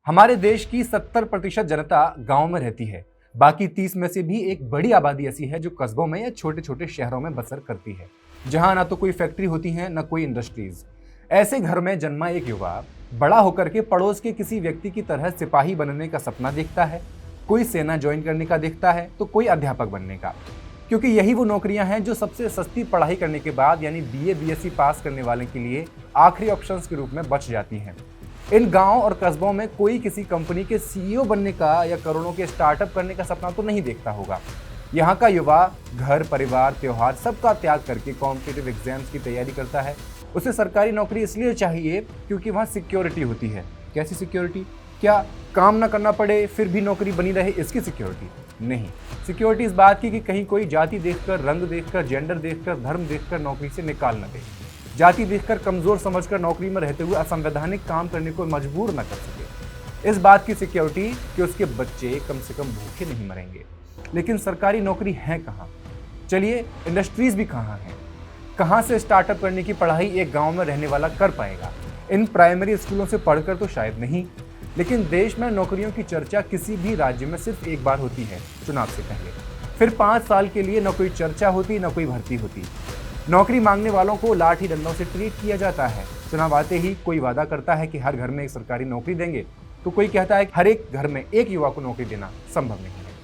हमारे देश की 70% जनता गांव में रहती है। बाकी 30 में से भी एक बड़ी आबादी ऐसी है जो कस्बों में या छोटे छोटे शहरों में बसर करती है, जहां ना तो कोई फैक्ट्री होती है ना कोई इंडस्ट्रीज। ऐसे घर में जन्मा एक युवा बड़ा होकर के पड़ोस के किसी व्यक्ति की तरह सिपाही बनने का सपना देखता है, कोई सेना ज्वाइन करने का देखता है तो कोई अध्यापक बनने का, क्योंकि यही वो नौकरियां हैं जो सबसे सस्ती पढ़ाई करने के बाद यानी बीए बीएससी पास करने वाले के लिए आखिरी ऑप्शंस के रूप में बच जाती हैं। इन गांव और कस्बों में कोई किसी कंपनी के सीईओ बनने का या करोड़ों के स्टार्टअप करने का सपना तो नहीं देखता होगा। यहाँ का युवा घर परिवार त्योहार सबका त्याग करके कॉम्पिटिटिव एग्जाम्स की तैयारी करता है। उसे सरकारी नौकरी इसलिए चाहिए क्योंकि वहाँ सिक्योरिटी होती है। कैसी सिक्योरिटी? क्या काम ना करना पड़े फिर भी नौकरी बनी रहे, इसकी सिक्योरिटी नहीं। सिक्योरिटी इस बात की कि कहीं कोई जाति देखकर, रंग देखकर, जेंडर देखकर, धर्म देखकर नौकरी से निकाल न दे, जाति देखकर कमजोर समझकर नौकरी में रहते हुए असंवैधानिक काम करने को मजबूर न कर सके। इस बात की सिक्योरिटी कि उसके बच्चे कम से कम भूखे नहीं मरेंगे। लेकिन सरकारी नौकरी है कहाँ? चलिए, इंडस्ट्रीज भी कहाँ हैं? कहाँ से स्टार्टअप करने की पढ़ाई एक गांव में रहने वाला कर पाएगा? इन प्राइमरी स्कूलों से पढ़कर तो शायद नहीं। लेकिन देश में नौकरियों की चर्चा किसी भी राज्य में सिर्फ एक बार होती है, चुनाव से पहले। फिर 5 साल के लिए न कोई चर्चा होती न कोई भर्ती होती। नौकरी मांगने वालों को लाठी डंडों से ट्रीट किया जाता है। चुनाव आते ही कोई वादा करता है कि हर घर में एक सरकारी नौकरी देंगे, तो कोई कहता है कि हर एक घर में एक युवा को नौकरी देना संभव नहीं है।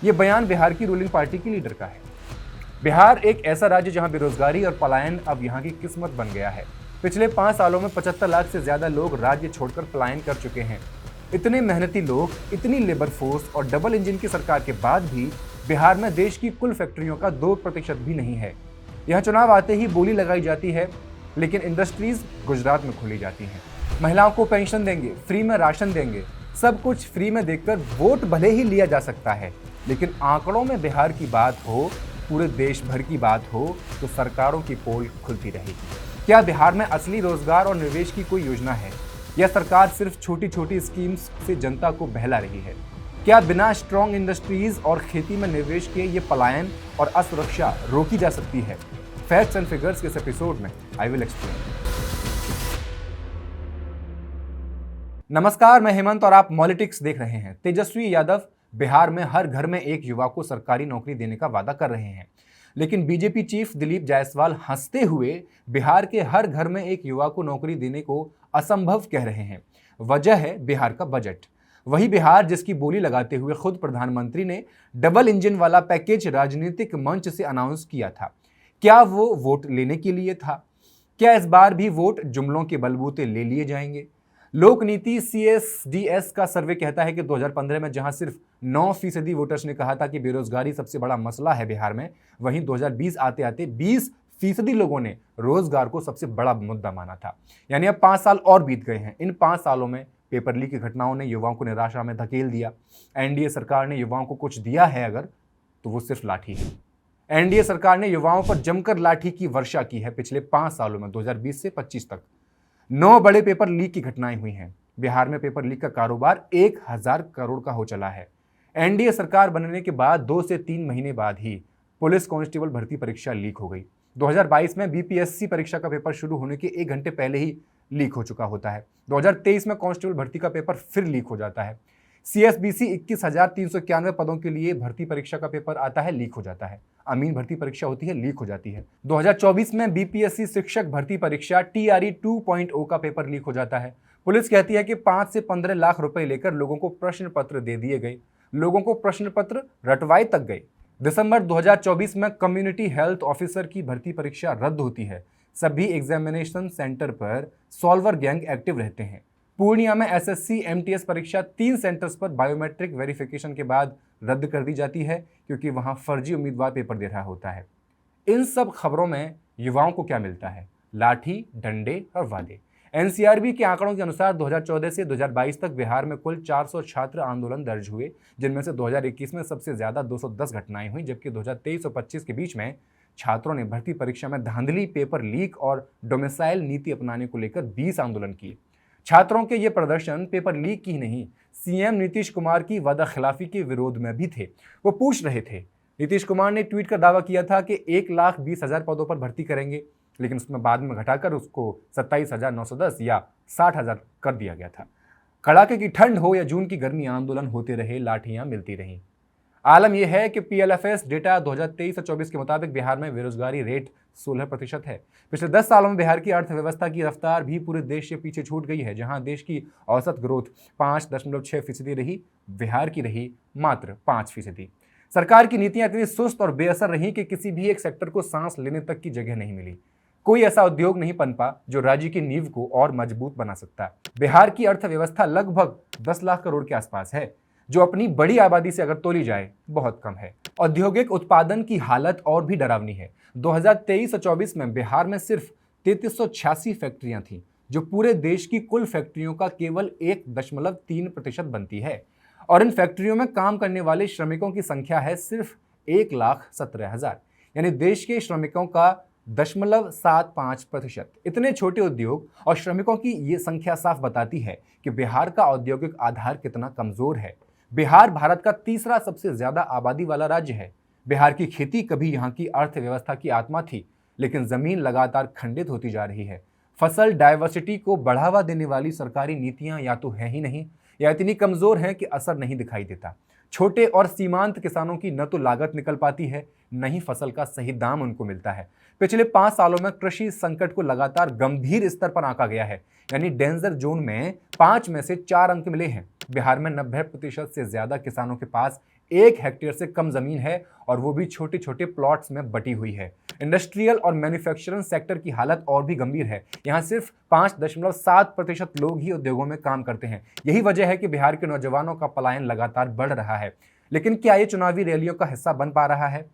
ये बयान बिहार की रूलिंग पार्टी की लीडर का है। बिहार एक ऐसा राज्य जहां बेरोजगारी और पलायन अब यहाँ की किस्मत बन गया है। पिछले 5 सालों में 75 लाख से ज्यादा लोग राज्य छोड़कर पलायन कर चुके हैं। इतने मेहनती लोग, इतनी लेबर फोर्स और डबल इंजन की सरकार के बाद भी बिहार में देश की कुल फैक्ट्रियों का 2% भी नहीं है। यहाँ चुनाव आते ही बोली लगाई जाती है, लेकिन इंडस्ट्रीज गुजरात में खोली जाती हैं। महिलाओं को पेंशन देंगे, फ्री में राशन देंगे, सब कुछ फ्री में देकर वोट भले ही लिया जा सकता है, लेकिन आंकड़ों में बिहार की बात हो, पूरे देश भर की बात हो, तो सरकारों की पोल खुलती रहेगी। क्या बिहार में असली रोजगार और निवेश की कोई योजना है, या सरकार सिर्फ छोटी छोटी स्कीम्स से जनता को बहला रही है? क्या बिना स्ट्रॉन्ग इंडस्ट्रीज और खेती में निवेश के ये पलायन और असुरक्षा रोकी जा सकती है? फैक्ट्स एंड फिगर्स के इस एपिसोड में आई विल एक्सप्लेन। नमस्कार, मैं हेमंत और आप मॉलिटिक्स देख रहे हैं। तेजस्वी यादव बिहार में हर घर में एक युवा को सरकारी नौकरी देने का वादा कर रहे हैं, लेकिन बीजेपी चीफ दिलीप जायसवाल हंसते हुए बिहार के हर घर में एक युवा को नौकरी देने को असंभव कह रहे हैं। वजह है बिहार का बजट। वही बिहार जिसकी बोली लगाते हुए खुद प्रधानमंत्री ने डबल इंजन वाला पैकेज राजनीतिक मंच से अनाउंस किया था। क्या वो वोट लेने के लिए था? क्या इस बार भी वोट जुमलों के बलबूते ले लिए जाएंगे? लोक नीति CSDS का सर्वे कहता है कि 2015 में जहां सिर्फ 9% वोटर्स ने कहा था कि बेरोजगारी सबसे बड़ा मसला है बिहार में, वहीं 2020 आते आते 20% लोगों ने रोजगार को सबसे बड़ा मुद्दा माना था। यानी अब 5 साल और बीत गए हैं। इन 5 सालों में पेपर लीक की घटनाओं ने युवाओं को निराशा में धकेल दिया। एनडीए सरकार ने युवाओं को कुछ दिया है अगर, तो वो सिर्फ लाठी है। एनडीए सरकार ने युवाओं पर जमकर लाठी की वर्षा की है। पिछले 5 सालों में 2020 से 25 तक 9 बड़े पेपर लीक की घटनाएं हुई हैं। बिहार में पेपर लीक का कारोबार 1000 करोड़ का हो चला है। एनडीए सरकार बनने के बाद 2 से 3 महीने बाद ही पुलिस कांस्टेबल भर्ती परीक्षा लीक हो गई। 2022 में बीपीएससी परीक्षा का पेपर शुरू होने के 1 घंटे पहले ही लीक हो चुका होता है। 2023 में कांस्टेबल भर्ती का पेपर फिर लीक हो जाता है। CSBC 21,391 पदों के लिए भर्ती परीक्षा का पेपर आता है, लीक हो जाता है। अमीन भर्ती परीक्षा होती है, लीक हो जाती है। 2024 में बीपीएससी शिक्षक भर्ती परीक्षा TRE 2.0 का पेपर लीक हो जाता है। पुलिस कहती है कि 5 से 15 लाख रुपए लेकर लोगों को प्रश्न पत्र दे दिए गए। लोगों को प्रश्न पत्र रटवाए तक गए। दिसंबर 2024 में कम्युनिटी हेल्थ ऑफिसर की भर्ती परीक्षा रद्द होती है। सभी एग्जामिनेशन सेंटर पर सॉल्वर गैंग एक्टिव रहते हैं। पूर्णिया में SSC MTS परीक्षा 3 सेंटर्स पर बायोमेट्रिक वेरिफिकेशन के बाद रद्द कर दी जाती है, क्योंकि वहां फर्जी उम्मीदवार पेपर दे रहा होता है। इन सब खबरों में युवाओं को क्या मिलता है? लाठी, डंडे और वादे। NCRB के आंकड़ों के अनुसार 2014 से 2022 तक बिहार में कुल 400 छात्र आंदोलन दर्ज हुए, जिनमें से 2021 में सबसे ज्यादा 210 घटनाएं हुई, जबकि 2023 और 25 के बीच में छात्रों ने भर्ती परीक्षा में धांधली, पेपर लीक और डोमिसाइल नीति अपनाने को लेकर 20 आंदोलन किए। छात्रों के ये प्रदर्शन पेपर लीक की नहीं, CM नीतीश कुमार की वादाखिलाफी के विरोध में भी थे। वो पूछ रहे थे। नीतीश कुमार ने ट्वीट कर दावा किया था कि 1,20,000 पदों पर भर्ती करेंगे, लेकिन उसमें बाद में घटाकर उसको 27,910 या 60,000 कर दिया गया था। कड़ाके की ठंड हो या जून की गर्मी, आंदोलन होते रहे, लाठियां मिलती रहीं। आलम यह है कि पीएलएफएस डेटा 2023 और 24 के मुताबिक बिहार में बेरोजगारी रेट 16% है। पिछले 10 सालों में बिहार की अर्थव्यवस्था की रफ्तार भी पूरे देश से पीछे छूट गई है। जहां देश की औसत ग्रोथ 5.6% रही, बिहार की रही मात्र 5%। सरकार की नीतियां इतनी सुस्त और बेअसर रही कि किसी भी एक सेक्टर को सांस लेने तक की जगह नहीं मिली। कोई ऐसा उद्योग नहीं पनपा जो राज्य की नींव को और मजबूत बना सकता है। बिहार की अर्थव्यवस्था लगभग 10 लाख करोड़ के आसपास है, जो अपनी बड़ी आबादी से अगर तोली जाए बहुत कम है। औद्योगिक उत्पादन की हालत और भी डरावनी है। 2023 और 24 में बिहार में सिर्फ 3386 फैक्ट्रियां थीं, जो पूरे देश की कुल फैक्ट्रियों का केवल 1.3% बनती है। और इन फैक्ट्रियों में काम करने वाले श्रमिकों की संख्या है सिर्फ 1,17,000, यानी देश के श्रमिकों का 0.75%। इतने छोटे उद्योग और श्रमिकों की ये संख्या साफ बताती है कि बिहार का औद्योगिक आधार कितना कमजोर है। बिहार भारत का तीसरा सबसे ज्यादा आबादी वाला राज्य है। बिहार की खेती कभी यहाँ की अर्थव्यवस्था की आत्मा थी, लेकिन जमीन लगातार खंडित होती जा रही है। फसल डायवर्सिटी को बढ़ावा देने वाली सरकारी नीतियां या तो है ही नहीं, या इतनी कमजोर हैं कि असर नहीं दिखाई देता। छोटे और सीमांत किसानों की न तो लागत निकल पाती है, न ही फसल का सही दाम उनको मिलता है। पिछले 5 सालों में कृषि संकट को लगातार गंभीर स्तर पर आंका गया है, यानी डेंजर जोन में 5 में से 4 अंक मिले हैं। बिहार में 90% से ज्यादा किसानों के पास 1 हेक्टेयर से कम जमीन है, और वो भी छोटे छोटे प्लॉट्स में बटी हुई है। इंडस्ट्रियल और मैन्युफैक्चरिंग सेक्टर की हालत और भी गंभीर है। यहाँ सिर्फ 5.7% लोग ही उद्योगों में काम करते हैं। यही वजह है कि बिहार के नौजवानों का पलायन लगातार बढ़ रहा है। लेकिन क्या ये चुनावी रैलियों का हिस्सा बन पा रहा है?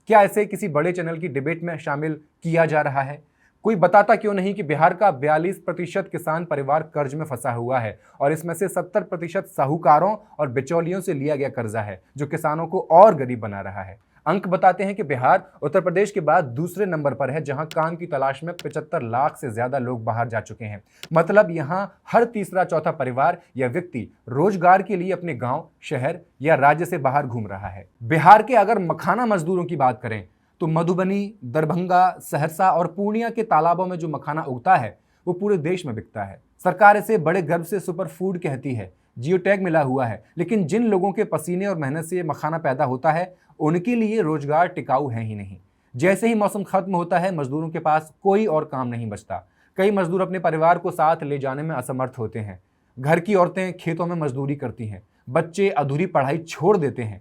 क्या इसे किसी बड़े चैनल की डिबेट में शामिल किया जा रहा है? कोई बताता क्यों नहीं कि बिहार का 42% किसान परिवार कर्ज में फंसा हुआ है, और इसमें से 70% साहूकारों और बिचौलियों से लिया गया कर्जा है, जो किसानों को और गरीब बना रहा है। अंक बताते हैं कि बिहार उत्तर प्रदेश के बाद दूसरे नंबर पर है, जहां काम की तलाश में 75 लाख से ज्यादा लोग बाहर जा चुके हैं। मतलब यहां हर तीसरा चौथा परिवार या व्यक्ति रोजगार के लिए अपने गांव, शहर या राज्य से बाहर घूम रहा है। बिहार के अगर मखाना मजदूरों की बात करें तो मधुबनी, दरभंगा, सहरसा और पूर्णिया के तालाबों में जो मखाना उगता है वो पूरे देश में बिकता है। सरकार इसे बड़े गर्व से सुपर फूड कहती है, जियो टैग मिला हुआ है। लेकिन जिन लोगों के पसीने और मेहनत से ये मखाना पैदा होता है, उनके लिए रोजगार टिकाऊ है ही नहीं। जैसे ही मौसम खत्म होता है, मजदूरों के पास कोई और काम नहीं बचता। कई मजदूर अपने परिवार को साथ ले जाने में असमर्थ होते हैं। घर की औरतें खेतों में मजदूरी करती हैं, बच्चे अधूरी पढ़ाई छोड़ देते हैं।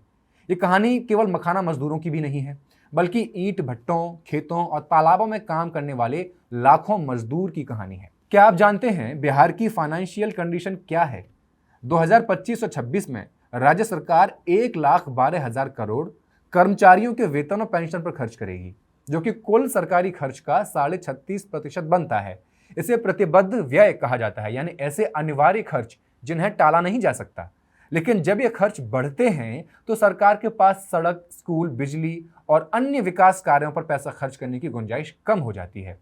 ये कहानी केवल मखाना मजदूरों की भी नहीं है, बल्कि ईंट भट्टों, खेतों और तालाबों में काम करने वाले लाखों मजदूर की कहानी है। क्या आप जानते हैं बिहार की फाइनेंशियल कंडीशन क्या है? 2025 और 26 में राज्य सरकार 1,12,000 करोड़ कर्मचारियों के वेतन और पेंशन पर खर्च करेगी, जो कि कुल सरकारी खर्च का 36.5% बनता है। इसे प्रतिबद्ध व्यय कहा जाता है, यानी ऐसे अनिवार्य खर्च जिन्हें टाला नहीं जा सकता। लेकिन जब ये खर्च बढ़ते हैं तो सरकार के पास सड़क, स्कूल, बिजली और अन्य विकास कार्यों पर पैसा खर्च करने की गुंजाइश कम हो जाती है।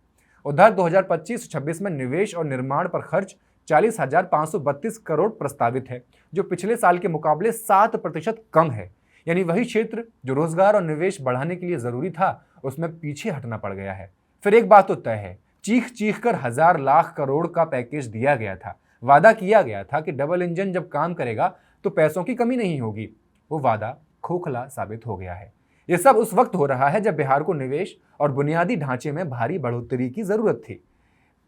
उधर 2025-26 में निवेश और निर्माण पर खर्च 40,532 करोड़ प्रस्तावित है, जो पिछले साल के मुकाबले 7% कम है। यानी वही क्षेत्र जो रोजगार और निवेश बढ़ाने के लिए जरूरी था, उसमें पीछे हटना पड़ गया है। फिर एक बात तो तय है, चीख चीख कर 1,000 लाख करोड़ का पैकेज दिया गया था। वादा किया गया था कि डबल इंजन जब काम करेगा तो पैसों की कमी नहीं होगी। वो वादा खोखला साबित हो गया है। ये सब उस वक्त हो रहा है जब बिहार को निवेश और बुनियादी ढांचे में भारी बढ़ोतरी की जरूरत थी।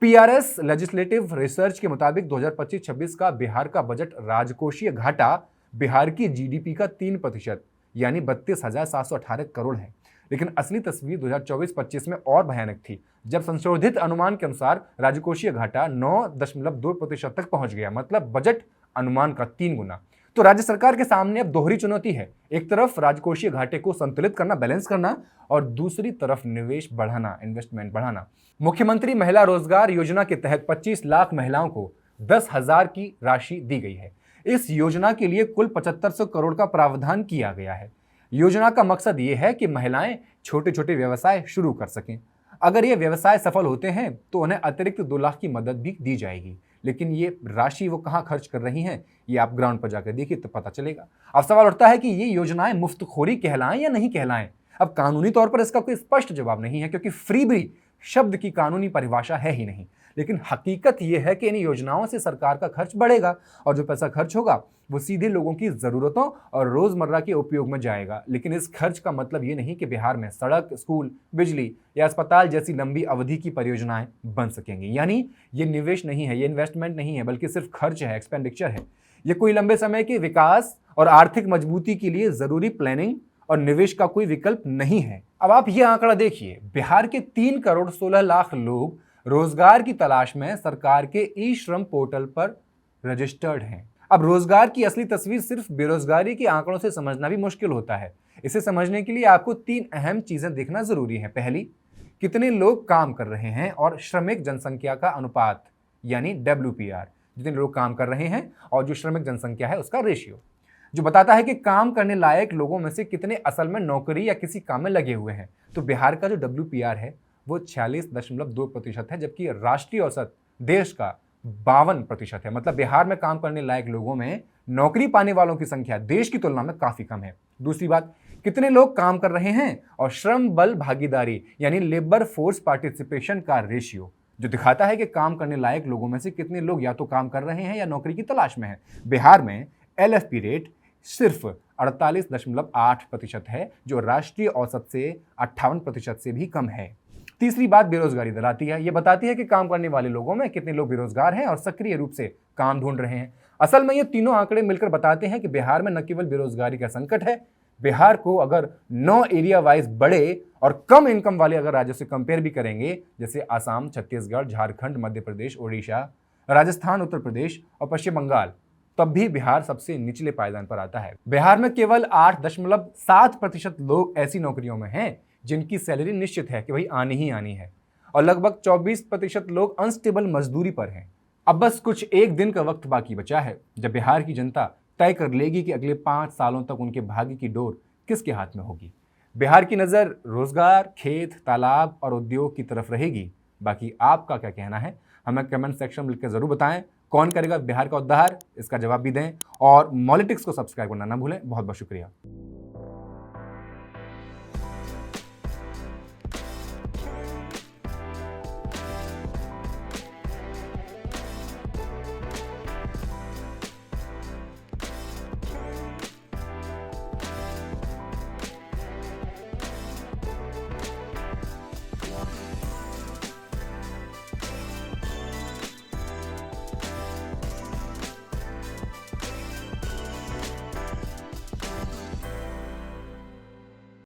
पीआरएस लेजिस्लेटिव रिसर्च के मुताबिक 2025-26 का बिहार का बजट राजकोषीय घाटा बिहार की जीडीपी का 3%, यानी 32,718 करोड़ है। लेकिन असली तस्वीर 2024-25 में और भयानक थी, जब संशोधित अनुमान के अनुसार राजकोषीय घाटा 9.2% तक पहुंच गया, मतलब बजट अनुमान का 3 गुना। तो राज्य सरकार के सामने अब दोहरी चुनौती है। एक तरफ राजकोषीय घाटे को संतुलित करना, बैलेंस करना, और दूसरी तरफ निवेश बढ़ाना, इन्वेस्टमेंट बढ़ाना। मुख्यमंत्री महिला रोजगार योजना के तहत 25 लाख महिलाओं को 10,000 की राशि दी गई है। इस योजना के लिए कुल 7500 करोड़ का प्रावधान किया गया है। योजना का मकसद ये है कि महिलाएं छोटे छोटे व्यवसाय शुरू कर सकें। अगर ये व्यवसाय सफल होते हैं तो उन्हें अतिरिक्त 2 लाख की मदद भी दी जाएगी। लेकिन ये राशि वो कहां खर्च कर रही हैं, ये आप ग्राउंड पर जाकर देखिए तो पता चलेगा। अब सवाल उठता है कि ये योजनाएं मुफ्तखोरी कहलाएं या नहीं कहलाएं। अब कानूनी तौर पर इसका कोई स्पष्ट जवाब नहीं है, क्योंकि फ्रीबी शब्द की कानूनी परिभाषा है ही नहीं। लेकिन हकीकत यह है कि इन योजनाओं से सरकार का खर्च बढ़ेगा और जो पैसा खर्च होगा वो सीधे लोगों की जरूरतों और रोजमर्रा के उपयोग में जाएगा। लेकिन इस खर्च का मतलब ये नहीं कि बिहार में सड़क, स्कूल, बिजली या अस्पताल जैसी लंबी अवधि की परियोजनाएं बन सकेंगी। यानी ये निवेश नहीं है, ये इन्वेस्टमेंट नहीं है, बल्कि सिर्फ खर्च है, एक्सपेंडिचर है। ये कोई लंबे समय के विकास और आर्थिक मजबूती के लिए जरूरी प्लानिंग और निवेश का कोई विकल्प नहीं है। अब आप ये आंकड़ा देखिए, बिहार के 3 करोड़ 16 लाख लोग रोजगार की तलाश में सरकार के ई श्रम पोर्टल पर रजिस्टर्ड हैं। अब रोजगार की असली तस्वीर सिर्फ बेरोजगारी के आंकड़ों से समझना भी मुश्किल होता है। इसे समझने के लिए आपको 3 अहम चीजें देखना जरूरी है। पहली, कितने लोग काम कर रहे हैं और श्रमिक जनसंख्या का अनुपात यानी WPR, जितने लोग काम कर रहे हैं और जो श्रमिक जनसंख्या है उसका रेशियो, जो बताता है कि काम करने लायक लोगों में से कितने असल में नौकरी या किसी काम में लगे हुए हैं। तो बिहार का जो WPR है वो 46.2% है, जबकि राष्ट्रीय औसत देश का 52% है। मतलब बिहार में काम करने लायक लोगों में नौकरी पाने वालों की संख्या देश की तुलना में काफी कम है। दूसरी बात, कितने लोग काम कर रहे हैं और श्रम बल भागीदारी यानी लेबर फोर्स पार्टिसिपेशन का रेशियो, जो दिखाता है कि काम करने लायक लोगों में से कितने लोग या तो काम कर रहे हैं या नौकरी की तलाश में हैं। बिहार में LFP रेट सिर्फ 48.8% है, जो राष्ट्रीय औसत से 58% से भी कम है। तीसरी बात बेरोजगारी दर आती है। यह बताती है कि काम करने वाले लोगों में कितने लोग बेरोजगार हैं और सक्रिय रूप से काम ढूंढ रहे हैं। असल में ये तीनों आंकड़े मिलकर बताते हैं कि बिहार में न केवल बेरोजगारी का संकट है, बिहार को अगर 9 एरिया वाइज बड़े और कम इनकम वाले अगर राज्यों से कंपेयर भी करेंगे, जैसे आसाम, छत्तीसगढ़, झारखंड, मध्य प्रदेश, ओडिशा, राजस्थान, उत्तर प्रदेश और पश्चिम बंगाल, तब भी बिहार सबसे निचले पायदान पर आता है। बिहार में केवल 8.7% लोग ऐसी नौकरियों में हैं जिनकी सैलरी निश्चित है कि भाई आनी ही आनी है, और लगभग 24% लोग अनस्टेबल मजदूरी पर हैं। अब बस कुछ एक दिन का वक्त बाकी बचा है जब बिहार की जनता तय कर लेगी कि अगले 5 सालों तक उनके भाग्य की डोर किसके हाथ में होगी। बिहार की नज़र रोजगार, खेत, तालाब और उद्योग की तरफ रहेगी। बाकी आपका क्या कहना है, हमें कमेंट सेक्शन में लिखकर जरूर बताएं। कौन करेगा बिहार का उद्धार, इसका जवाब भी दें और मॉलिटिक्स को सब्सक्राइब करना ना भूलें। बहुत बहुत शुक्रिया।